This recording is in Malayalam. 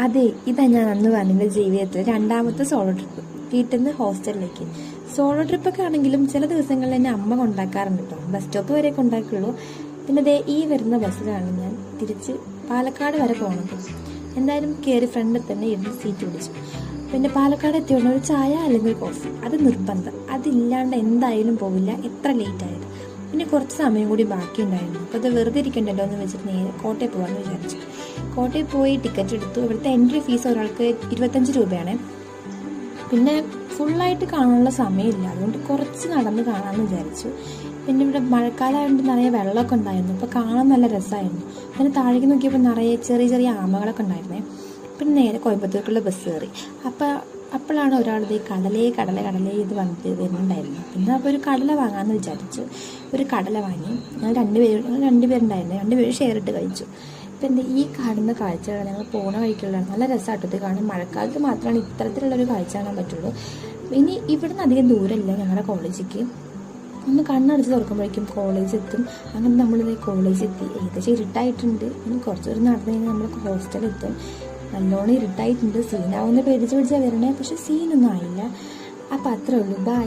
അതെ, ഇതാ ഞാൻ അന്ന് പറഞ്ഞ ജീവിതത്തിൽ രണ്ടാമത്തെ സോളോ ട്രിപ്പ്. വീട്ടിൽ നിന്ന് ഹോസ്റ്റലിലേക്ക്. സോളോ ട്രിപ്പൊക്കെ ആണെങ്കിലും ചില ദിവസങ്ങളിൽ എന്നെ അമ്മ കൊണ്ടാക്കാറുണ്ട് കേട്ടോ. ബസ് സ്റ്റോപ്പ് വരെ കൊണ്ടാക്കുള്ളൂ. പിന്നെ ദേ ഈ വരുന്ന ബസ്സിലാണ് ഞാൻ തിരിച്ച് പാലക്കാട് വരെ പോകണത്. എന്തായാലും കയറി ഫ്രണ്ടിൽ തന്നെ ഇരുന്ന് സീറ്റ് പിടിച്ചു. പിന്നെ പാലക്കാട് എത്തിയോണ്ട് ഒരു ചായ അല്ലെങ്കിൽ കോഫി അത് നിർബന്ധം. അതില്ലാണ്ട് എന്തായാലും പോവില്ല, എത്ര ലേറ്റ് ആയത്. പിന്നെ കുറച്ച് സമയം കൂടി ബാക്കിയുണ്ടായിരുന്നു. അപ്പോൾ അത് വെറുതെ ഇരിക്കണ്ടല്ലോ എന്ന് വെച്ചിട്ട് നേരെ കോട്ടയം പോകാമെന്ന് വിചാരിച്ചു. കോട്ടയം പോയി ടിക്കറ്റ് എടുത്തു. ഇവിടുത്തെ എൻട്രി ഫീസ് ഒരാൾക്ക് 25 രൂപയാണ്. പിന്നെ ഫുള്ളായിട്ട് കാണാനുള്ള സമയമില്ല, അതുകൊണ്ട് കുറച്ച് നടന്ന് കാണാമെന്ന് വിചാരിച്ചു. പിന്നെ ഇവിടെ മഴക്കാലമായതുകൊണ്ട് നിറയെ വെള്ളമൊക്കെ ഉണ്ടായിരുന്നു. അപ്പോൾ കാണാൻ നല്ല രസമായിരുന്നു. പിന്നെ താഴേക്ക് നോക്കിയപ്പോൾ നിറയെ ചെറിയ ചെറിയ ആമകളൊക്കെ ഉണ്ടായിരുന്നേ. പിന്നെ നേരെ കോയമ്പത്തൂർക്കുള്ള ബസ് കയറി. അപ്പോഴാണ് ഒരാളത് കടലേ ഇത് വന്നിട്ട് വരുന്നുണ്ടായിരുന്നു. പിന്നെ അപ്പോൾ ഒരു കടല വാങ്ങാമെന്ന് വിചാരിച്ചു. ഒരു കടല വാങ്ങി. ഞങ്ങൾ രണ്ടുപേരുണ്ടായിരുന്നു. രണ്ടുപേരും ഷെയർ ഇട്ട് കഴിച്ചു. ഇപ്പം എന്താ ഈ കാണുന്ന കാഴ്ചകൾ ഞങ്ങൾ പോണ വഴിക്കുള്ളതാണ്. നല്ല രസമായിട്ട് ഇത് കാണാൻ. മഴക്കാലത്ത് മാത്രമാണ് ഇത്തരത്തിലുള്ളൊരു കാഴ്ച കാണാൻ പറ്റുള്ളൂ. ഇനി ഇവിടുന്ന് അധികം ദൂരമില്ല ഞങ്ങളുടെ കോളേജിലേക്ക്. ഒന്ന് കണ്ണടച്ച് തുറക്കുമ്പോഴേക്കും കോളേജ് എത്തും. അങ്ങനെ നമ്മളിത് കോളേജ് എത്തി. ഏകദേശം ഇരുട്ടായിട്ടുണ്ട്. ഇനി കുറച്ച് ദൂരം നടന്നു കഴിഞ്ഞാൽ നമ്മൾ ഹോസ്റ്റലെത്തും. നല്ലോണം ഇരുട്ടായിട്ടുണ്ട്. സീനാവുന്ന പേടിച്ച് പിടിച്ചാൽ വരണേ. പക്ഷെ സീനൊന്നും ആയില്ല. അപ്പം അത്രേ ഉള്ളൂ. ബൈ.